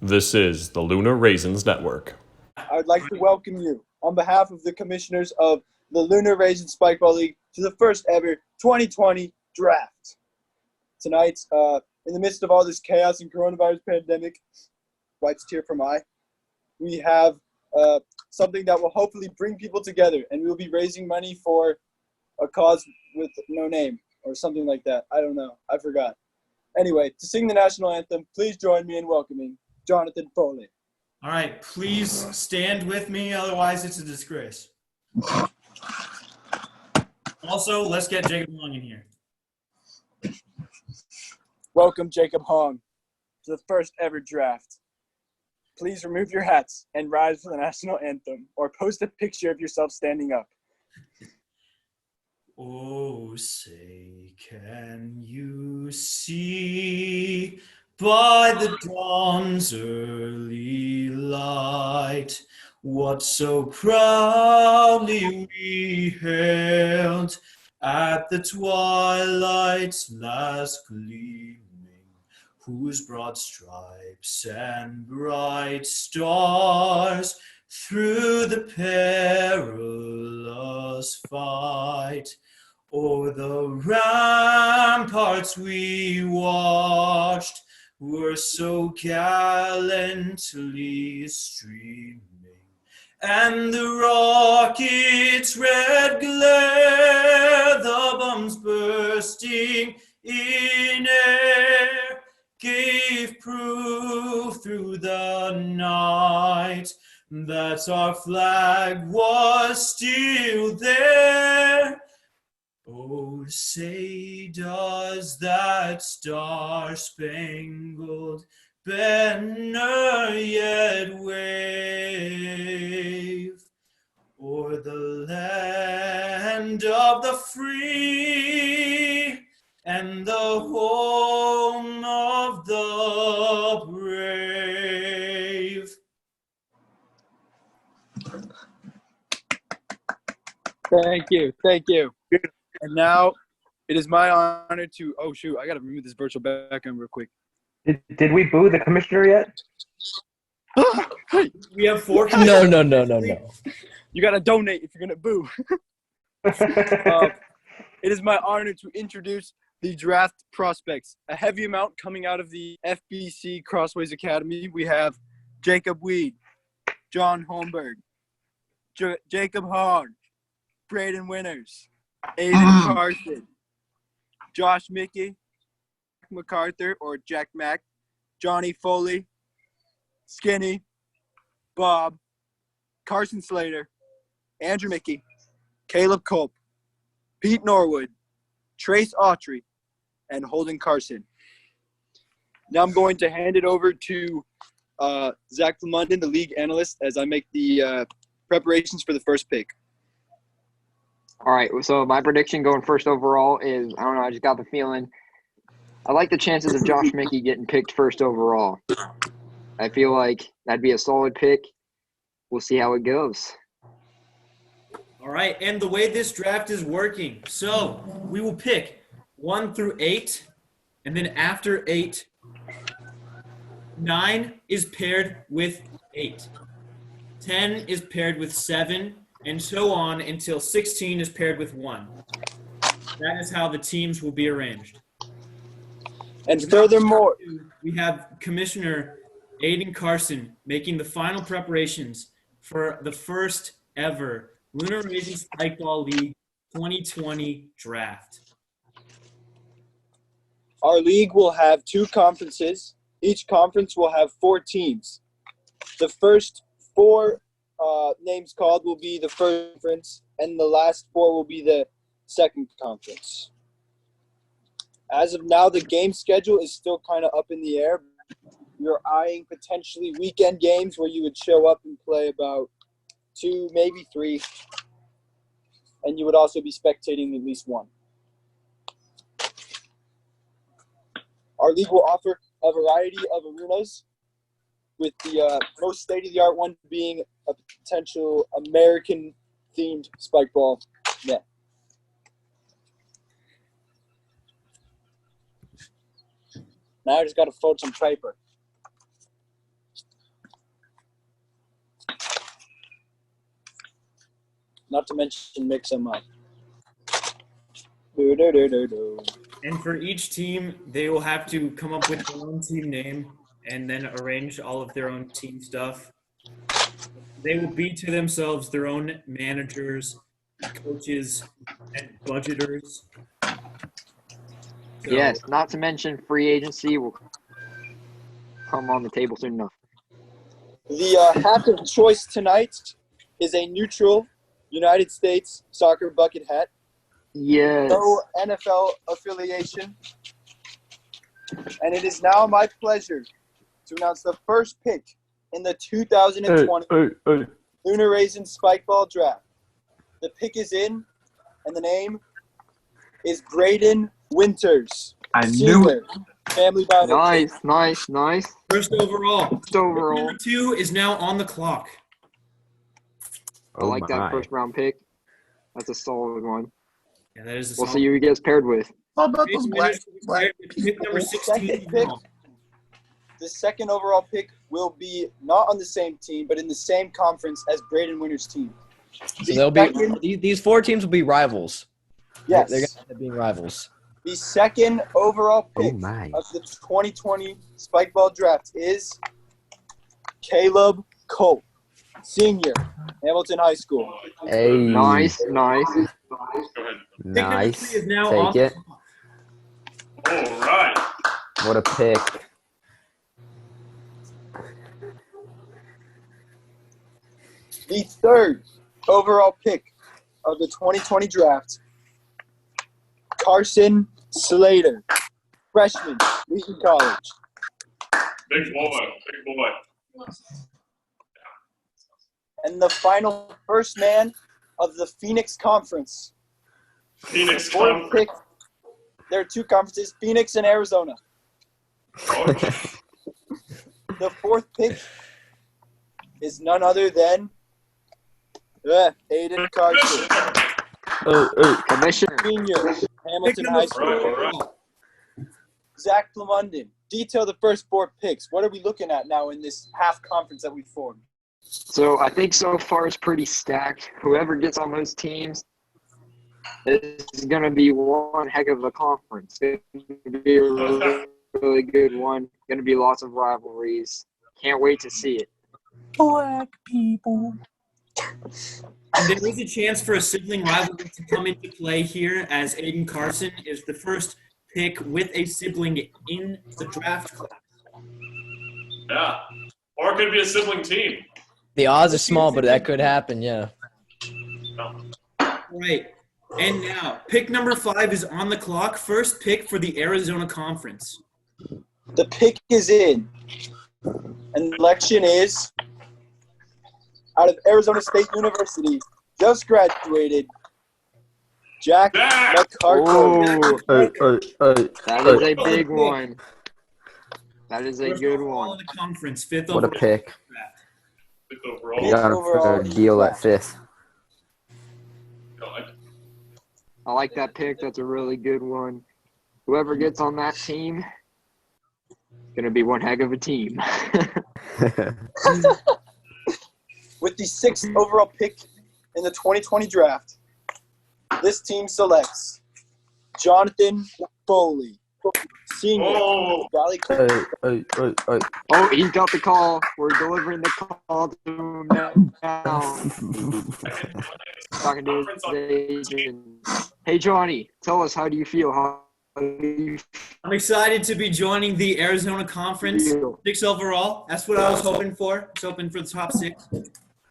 This is the Lunar Raisins Network. I'd like to welcome you on behalf of the commissioners of the Lunar Raisin League to the first ever 2020 draft. Tonight, in the midst of all this chaos and coronavirus pandemic, wipes a tear from eye, we have something that will hopefully bring people together, and we will be raising money for a cause with no name or something like that. I don't know. I forgot. Anyway, to sing the national anthem, please join me in welcoming Jonathan Foley. All right, please stand with me, otherwise it's a disgrace. Also, let's get Jacob Long in here. Welcome, Jacob Hong, to the first ever draft. Please remove your hats and rise for the national anthem, or post a picture of yourself standing up. Oh, say, can you see by the dawn's early light what so proudly we hailed at the twilight's last gleaming, whose broad stripes and bright stars through the perilous fight o'er the ramparts we watched were so gallantly streaming, and the rocket's red glare, the bombs bursting in air, gave proof through the night that our flag was still there. Oh, say, does that star-spangled banner yet wave o'er the land of the free and the home of the brave? Thank you. And now it is my honor to, oh shoot, I gotta remove this virtual background real quick. Did we boo the commissioner yet? We have 4 No. You gotta donate if you're gonna boo. It is my honor to introduce the draft prospects. A heavy amount coming out of the FBC Crossways Academy. We have Jacob Weed, John Holmberg, Jacob Hahn, Braden Winters, Aiden Carson, Josh Mickey, MacArthur or Jack Mack, Johnny Foley, Skinny, Bob, Carson Slater, Andrew Mickey, Caleb Culp, Pete Norwood, Trace Autry, and Holden Carson. Now I'm going to hand it over to Zach London, the league analyst, as I make the preparations for the first pick. All right, so my prediction going first overall is, I don't know, I just got the feeling. I like the chances of Josh Mickey getting picked first overall. I feel like that'd be a solid pick. We'll see how it goes. All right, and the way this draft is working, so we will pick 1 through 8, and then after 8, 9 is paired with 8. 10 is paired with 7, and so on until 16 is paired with 1. That is how the teams will be arranged. And furthermore, we have Commissioner Aiden Carson making the final preparations for the first ever Lunar Raisin Spikeball League 2020 draft. our league will have 2 conferences. Each conference will have 4 teams. The first 4 names called will be the first conference, and the last 4 will be the second conference. As of now, the game schedule is still kind of up in the air. You're eyeing potentially weekend games where you would show up and play about 2, maybe 3, and you would also be spectating at least 1. Our league will offer a variety of arenas, with the most state-of-the-art one being a potential American-themed spike ball net. Now I just got to fold some paper. not to mention mix them up. Do. And for each team, they will have to come up with their own team name and then arrange all of their own team stuff. They will be to themselves their own managers, coaches, and budgeters. So, Yes, not to mention free agency will come on the table soon enough. The hat of choice tonight is a neutral United States soccer bucket hat. Yes. No NFL affiliation. And it is now my pleasure to announce the first pick in the 2020 Lunar Raisin Spike Ball Draft. The pick is in, and the name is Braden Winters. I knew it. Family Bible. Nice. first overall. First overall. Number 2 is now on the clock. I like that first round pick. That's a solid one. Yeah, that is a We'll solid. see who gets paired with. How about those black Pick number 16 pick. overall. The second overall pick will be not on the same team, but in the same conference as Braden Winters' team. So they'll be these 4 teams will be rivals. Yes. They're going to end up being rivals. The second overall pick my. of the 2020 Spike Ball Draft is Caleb Cope, senior, Hamilton High School. Hey, Nice. Pick number 3 nice. is now on Take the it. clock. All right. What a pick. The third overall pick of the 2020 draft, Carson Slater, freshman, Wheaton College. Big boy. And the final first man of the Phoenix Conference. Phoenix Fourth pick. There are 2 conferences, Phoenix and Arizona. The fourth pick is none other than Aiden Carson, Commissioner. senior, Pick Hamilton number High 4 School. overall. Zach Plamondon, detail the first 4 picks. What are we looking at now in this half conference that we formed? So I think so far it's pretty stacked. Whoever gets on those teams is going to be one heck of a conference. It's going to be a really good one. Going to be lots of rivalries. Can't wait to see it. black people. And there is a chance for a sibling rivalry to come into play here, as Aiden Carson is the first pick with a sibling in the draft class. Yeah. Or it could be a sibling team. The odds are small, but that could happen, yeah. Right. And now, pick number 5 is on the clock. First pick for the Arizona Conference. The pick is in. And the selection is out of Arizona State University, just graduated, Jack McCarthy. That is a big one. That is a First good overall one. in the conference, 5th What a overall. pick. Draft. Fifth You overall. got him for a deal at 5th. I like that pick. That's a really good one. Whoever gets on that team is going to be one heck of a team. With the 6th overall pick in the 2020 draft, this team selects Jonathan Foley, senior, Oh. Valley Oh, he's got the call. We're delivering the call to him now. Talking to his agent. Hey, Johnny, tell us, how do you feel? How do you I'm excited to be joining the Arizona Conference, feel? 6 overall. That's what I was hoping for. I was hoping for the top 6.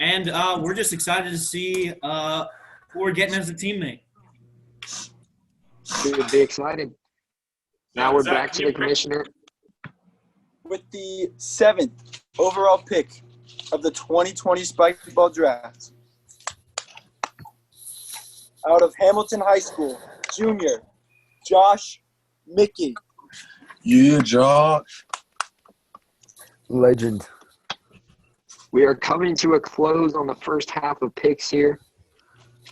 And we're just excited to see who we're getting as a teammate. Should be excited. Now we're back to the commissioner. with the 7th overall pick of the 2020 Spike Ball Draft. Out of Hamilton High School, junior, Josh Mickey. Yeah, Josh. Legend. We are coming to a close on the first half of picks here.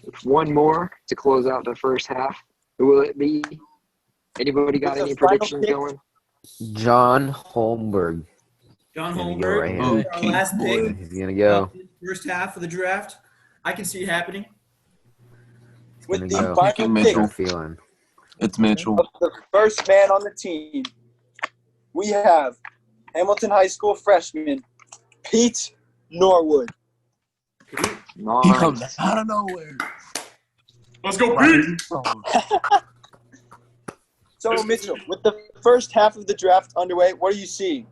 With one more to close out the first half. Who will it be? Anybody got With the any final predictions pick. going? John Holmberg. John Gonna go Holmberg, right our here. last pick. Boy. He's going to go. First half of the draft. I can see it happening. With gonna the go. final Picking pick Mitchell. Got a feeling. It's Mitchell. of the first man on the team, we have Hamilton High School freshman Pete Norwood. He comes Nice. out of nowhere. Let's go, Right. Pete. So, Mitchell, with the first half of the draft underway, what are you seeing?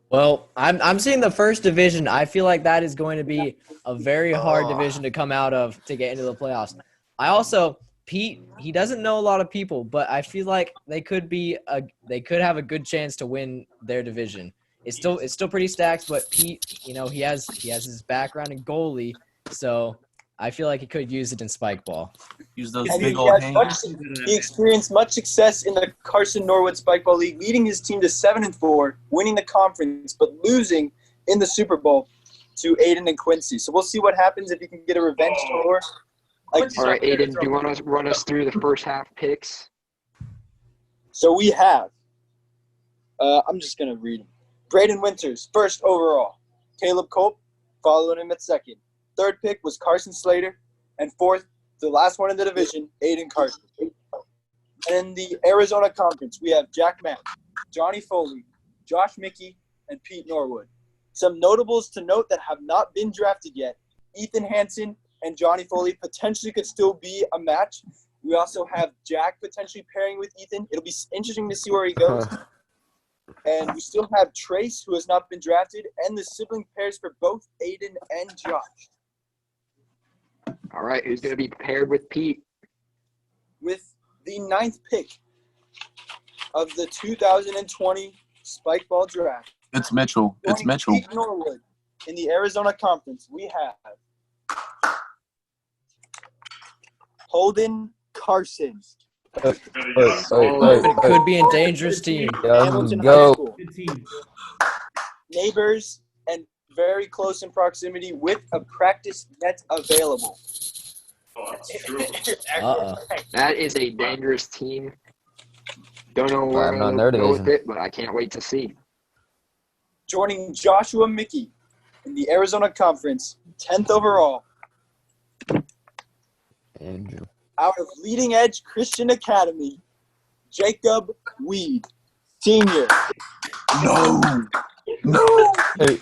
Well, I'm seeing the first division. I feel like that is going to be a very hard division to come out of to get into the playoffs. I also Pete, he doesn't know a lot of people, but I feel like they could have a good chance to win their division. It's still pretty stacked, but Pete, he has his background in goalie, so I feel like he could use it in spike ball. Use those And big he old has hands. He experienced much success in the Carson Norwood Spikeball League, leading his team to 7-4, winning the conference, but losing in the Super Bowl to Aiden and Quincy. So we'll see what happens if he can get a revenge tour. All right, Aiden, do you want to run us through the first half picks? So we have, I'm just going to read them. Braden Winters, first overall. Caleb Culp, following him at second. Third pick was Carson Slater. And fourth, the last one in the division, Aiden Carson. And in the Arizona Conference, we have Jack Mack, Johnny Foley, Josh Mickey, and Pete Norwood. Some notables to note that have not been drafted yet. Ethan Hansen and Johnny Foley potentially could still be a match. We also have Jack potentially pairing with Ethan. It'll be interesting to see where he goes. And we still have Trace, who has not been drafted, and the sibling pairs for both Aiden and Josh. All right, who's going to be paired with Pete? With the 9th pick of the 2020 Spike Ball Draft, It's Mitchell. It's joining Mitchell. Pete Norwood in the Arizona Conference, we have Holden Carson. It could be a dangerous team. Hamilton High Go. School. Good team. Neighbors and very close in proximity with a practice net available. Oh, that's true. Uh-oh. That is a dangerous team. Don't know where I'm not in they'll their go with division. it, but I can't wait to see. Joining Joshua Mickey in the Arizona Conference, 10th overall, Andrew. out of Leading Edge Christian Academy, Jacob Weed, senior. No. No. Hey.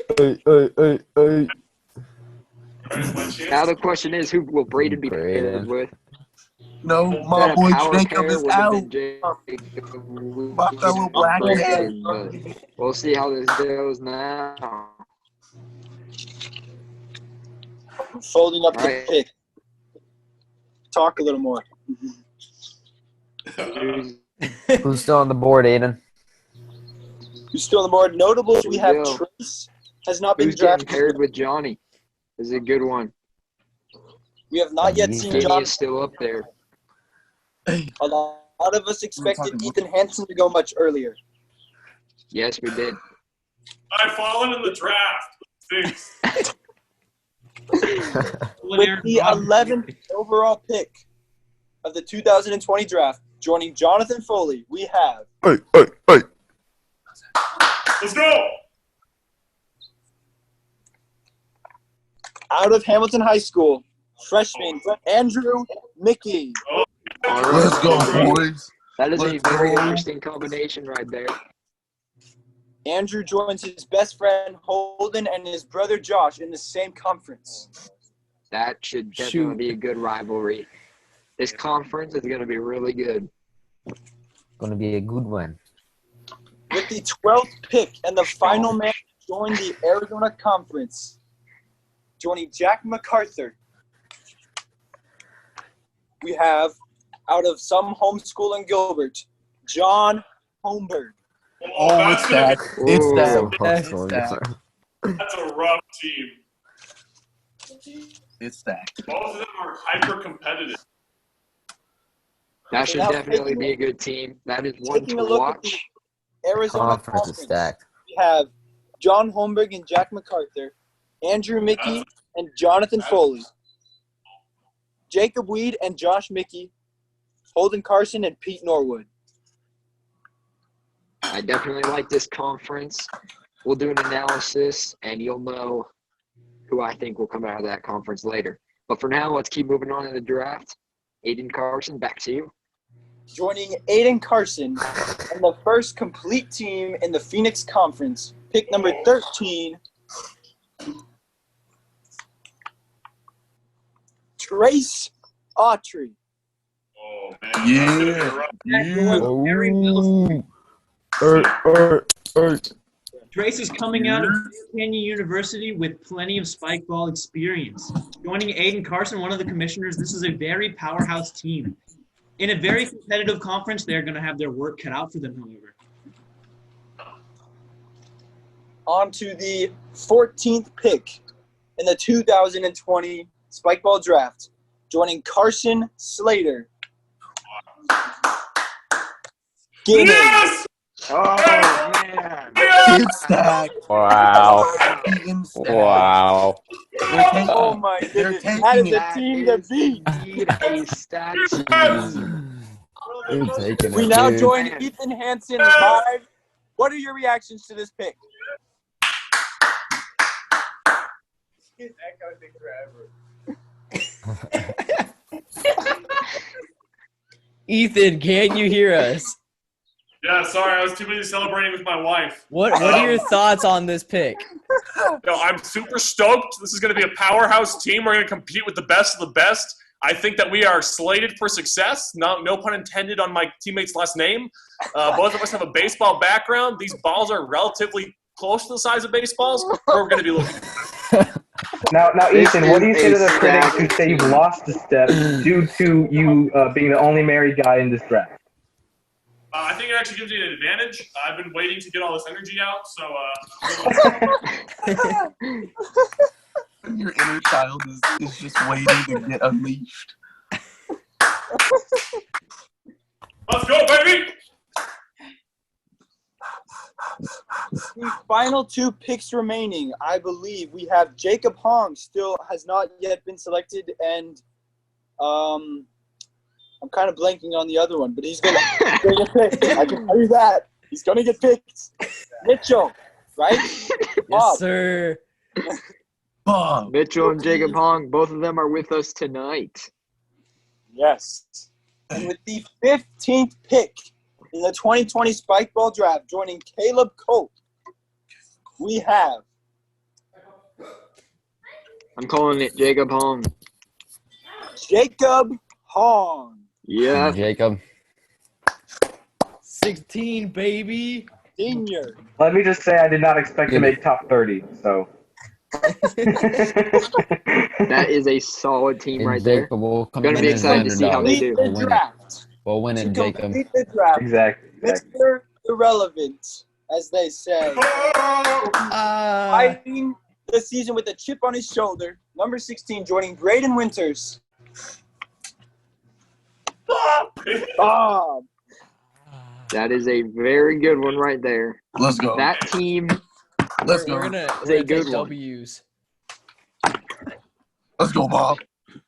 Now the question is, who will Braden be paired Braden. with? No. My That a boy power Jacob pair is would have out. been Jacob My fellow black Braden, man. but we'll see how this goes now. Folding up Right. the pick. Talk a little more. Who's still on the board, Aiden? Who's still on the board? Notables, we have Yo. Trace, has not been Who's getting drafted. paired with Johnny? This is a good one. We have not yet seen Kenny John. is still up there. A lot of us expected talking Ethan Hansen to go much earlier. Yes, we did. I've fallen in the draft. Thanks. With the 11th overall pick of the 2020 draft, joining Jonathan Foley, we have Hey. Let's go. out of Hamilton High School, freshman Andrew Mickey. All right. Let's go, boys. That is a Let's very go. interesting combination right there. Andrew joins his best friend Holden and his brother Josh in the same conference. That should definitely be a good rivalry. This conference is going to be really good. Gonna be a good one. With the 12th pick and the final man to join the Arizona Conference, joining Jack MacArthur, we have, out of some homeschool in Gilbert, John Holmberg. Oh, it's that. It's Ooh. that. That's a rough team. It's that. Both of them are hyper competitive. That should Now, definitely be a good team. That is one Taking to a look at watch. the Arizona Conference Conference, is stacked. we have John Holmberg and Jack MacArthur, Andrew Mickey and Jonathan Foley, Jacob Weed and Josh Mickey, Holden Carson and Pete Norwood. I definitely like this conference. We'll do an analysis, and you'll know who I think will come out of that conference later. But for now, let's keep moving on in the draft. Aiden Carson, back to you. Joining Aiden Carson and the first complete team in the Phoenix Conference, pick number 13, Trace Autry. Oh, man. Yeah. Yeah. Very well. Hey. Trace is coming out of Canyon University with plenty of spike ball experience. Joining Aiden Carson, one of the commissioners, this is a very powerhouse team. In a very competitive conference, they're going to have their work cut out for them, however. On to the 14th pick in the 2020 Spike Ball Draft, joining Carson Slater. Yes! Oh, man. Kid stack. Wow. Eaton stack. Wow. Oh my They're goodness, taking that is it. a team to beat. Indeed a stacked team. You're taking We it, now dude. join Ethan Hansen live. What are your reactions to this pick? Ethan, can you hear us? Yeah, sorry, I was too busy celebrating with my wife. What are your thoughts on this pick? No, I'm super stoked. This is going to be a powerhouse team. We're going to compete with the best of the best. I think that we are slated for success. No pun intended on my teammate's last name. Both of us have a baseball background. These balls are relatively close to the size of baseballs. We're going to be looking. Now, This Ethan, what do you is say to a the critics who stacked say you've team. lost a step due to you being the only married guy in this draft? I think it actually gives you an advantage. I've been waiting to get all this energy out, so Your inner child is just waiting to get unleashed. let's go, baby! The final two picks remaining, I believe we have Jacob Hong still has not yet been selected, and I'm kind of blanking on the other one, but he's gonna get picked. I can tell you that. He's gonna get picked. Mitchell, right? Yes, sir. Bob. Mitchell and Jacob Hong, both of them are with us tonight. Yes. And with the 15th pick in the 2020 Spike Ball Draft, joining Caleb Cope, we have I'm calling it Jacob Hong. Jacob Hong. Yeah. Jacob. 16, baby. Senior. Let me just say I did not expect to make top 30, so. That is a solid team And right there. Jacob will come Gonna in be as excited an to see how they underdog. do. Complete the draft. We'll win To it, Jacob. complete the draft, Exactly. Mr. Irrelevant, as they say. Fighting the season with a chip on his shoulder, number 16, joining Braden Winters. Bob. That is a very good one right there. Let's go. That team Let's We're go. gonna is a take good one. W's. Let's go, Bob.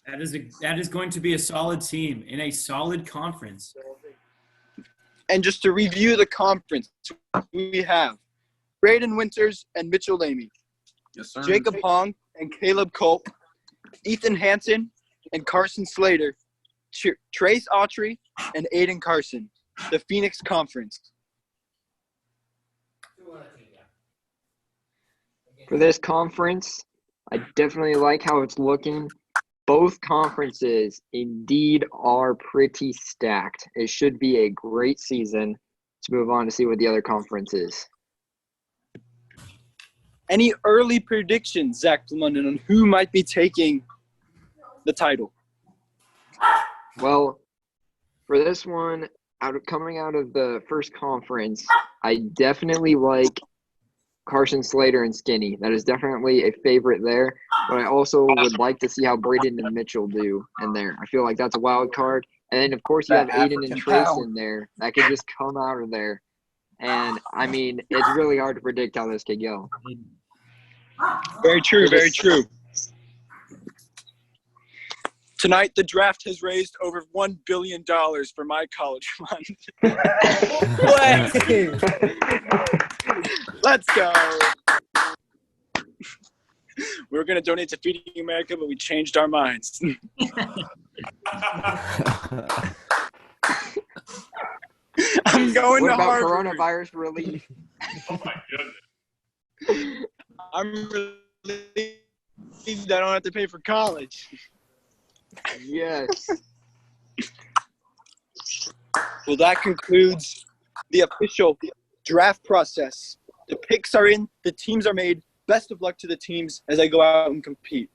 That is going to be a solid team in a solid conference. And just to review the conference, we have Braden Winters and Mitchell Lamy, Yes, sir. Jacob Hong and Caleb Culp, Ethan Hansen and Carson Slater, Trace Autry and Aiden Carson, the Phoenix Conference. for this conference, I definitely like how it's looking. Both conferences indeed are pretty stacked. It should be a great season. Let's move on to see what the other conference is. Any early predictions, Zach London, on who might be taking the title? Well, for this one, coming out of the first conference, I definitely like Carson Slater and Skinny. That is definitely a favorite there. But I also would like to see how Braden and Mitchell do in there. I feel like that's a wild card. And then, of course, you have That Aiden and African Trace power. in there. That could just come out of there. And, I mean, it's really hard to predict how this could go. Very true, very true. Tonight, the draft has raised over $1 billion for my college fund. Let's go. We were going to donate to Feeding America, but we changed our minds. I'm going What to about Harvard. coronavirus relief? Oh my goodness. I'm relieved I don't have to pay for college. Yes. Well, that concludes the official draft process. The picks are in. The teams are made. Best of luck to the teams as they go out and compete.